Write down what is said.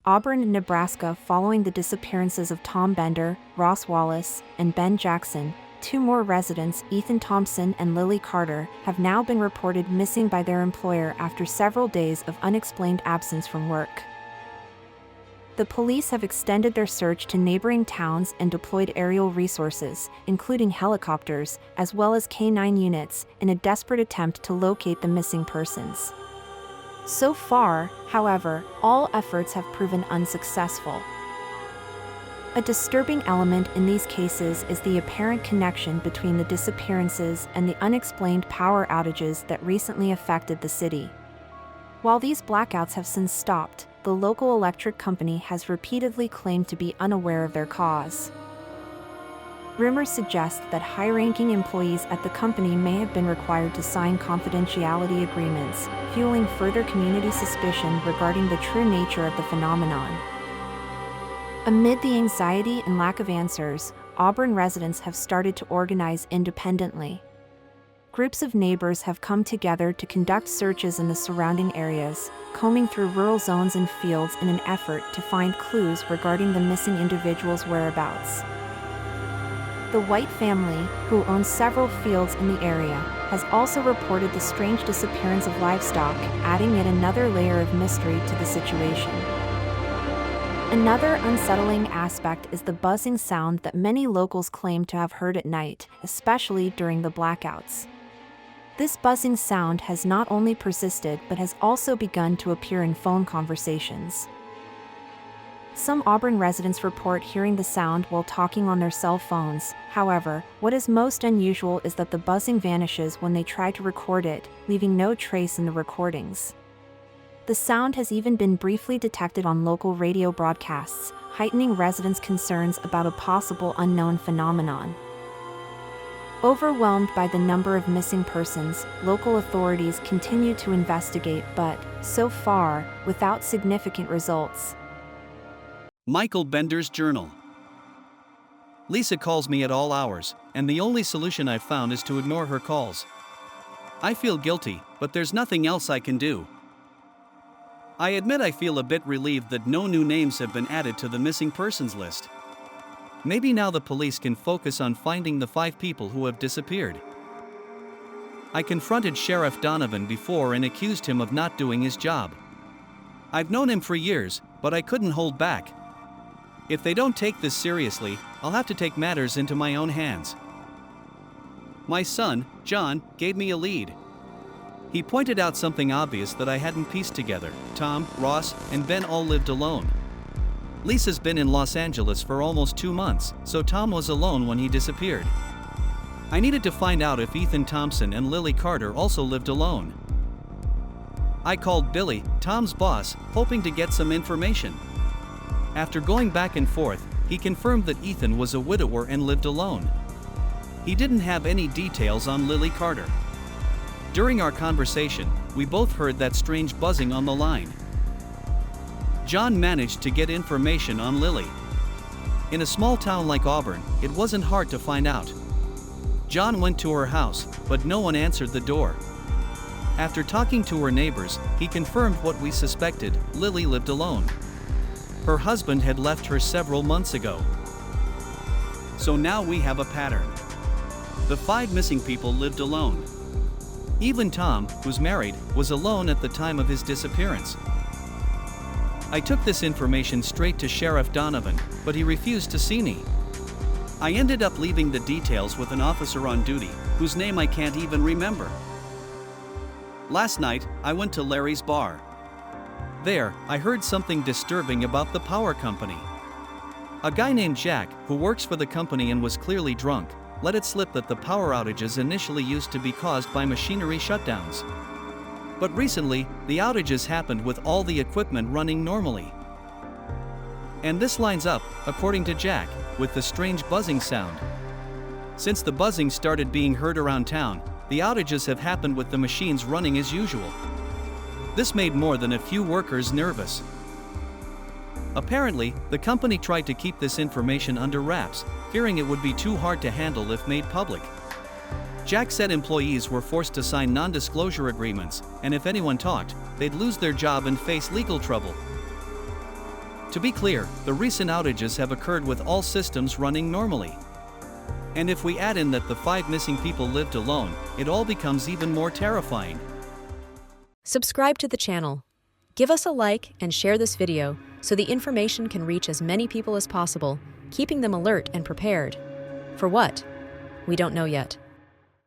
Auburn, Nebraska. Following the disappearances of Tom Bender, Ross Wallace, and Ben Jackson, two more residents, Ethan Thompson and Lily Carter, have now been reported missing by their employer after several days of unexplained absence from work. The police have extended their search to neighboring towns and deployed aerial resources, including helicopters, as well as K-9 units, in a desperate attempt to locate the missing persons. So far, however, all efforts have proven unsuccessful. A disturbing element in these cases is the apparent connection between the disappearances and the unexplained power outages that recently affected the city. While these blackouts have since stopped, the local electric company has repeatedly claimed to be unaware of their cause. Rumors suggest that high-ranking employees at the company may have been required to sign confidentiality agreements, fueling further community suspicion regarding the true nature of the phenomenon. Amid the anxiety and lack of answers, Auburn residents have started to organize independently. Groups of neighbors have come together to conduct searches in the surrounding areas, combing through rural zones and fields in an effort to find clues regarding the missing individuals' whereabouts. The White family, who owns several fields in the area, has also reported the strange disappearance of livestock, adding yet another layer of mystery to the situation. Another unsettling aspect is the buzzing sound that many locals claim to have heard at night, especially during the blackouts. This buzzing sound has not only persisted but has also begun to appear in phone conversations. Some Auburn residents report hearing the sound while talking on their cell phones. However, what is most unusual is that the buzzing vanishes when they try to record it, leaving no trace in the recordings. The sound has even been briefly detected on local radio broadcasts, heightening residents' concerns about a possible unknown phenomenon. Overwhelmed by the number of missing persons, local authorities continue to investigate but, so far, without significant results. Michael Bender's journal. Lisa calls me at all hours, and the only solution I've found is to ignore her calls. I feel guilty, but there's nothing else I can do. I admit I feel a bit relieved that no new names have been added to the missing persons list. Maybe now the police can focus on finding the 5 people who have disappeared. I confronted Sheriff Donovan before and accused him of not doing his job. I've known him for years, but I couldn't hold back. If they don't take this seriously, I'll have to take matters into my own hands. My son, John, gave me a lead. He pointed out something obvious that I hadn't pieced together. Tom, Ross, and Ben all lived alone. Lisa's been in Los Angeles for almost 2 months, so Tom was alone when he disappeared. I needed to find out if Ethan Thompson and Lily Carter also lived alone. I called Billy, Tom's boss, hoping to get some information. After going back and forth, he confirmed that Ethan was a widower and lived alone. He didn't have any details on Lily Carter. During our conversation, we both heard that strange buzzing on the line. John managed to get information on Lily. In a small town like Auburn, it wasn't hard to find out. John went to her house, but no one answered the door. After talking to her neighbors, he confirmed what we suspected: Lily lived alone. Her husband had left her several months ago. So now we have a pattern. The 5 missing people lived alone. Even Tom, who's married, was alone at the time of his disappearance. I took this information straight to Sheriff Donovan, but he refused to see me. I ended up leaving the details with an officer on duty, whose name I can't even remember. Last night, I went to Larry's bar. There, I heard something disturbing about the power company. A guy named Jack, who works for the company and was clearly drunk, let it slip that the power outages initially used to be caused by machinery shutdowns. But recently, the outages happened with all the equipment running normally. And this lines up, according to Jack, with the strange buzzing sound. Since the buzzing started being heard around town, the outages have happened with the machines running as usual. This made more than a few workers nervous. Apparently, the company tried to keep this information under wraps, fearing it would be too hard to handle if made public. Jack said employees were forced to sign non-disclosure agreements, and if anyone talked, they'd lose their job and face legal trouble. To be clear, the recent outages have occurred with all systems running normally. And if we add in that the 5 missing people lived alone, it all becomes even more terrifying. Subscribe to the channel. Give us a like and share this video so the information can reach as many people as possible, keeping them alert and prepared. For what? We don't know yet.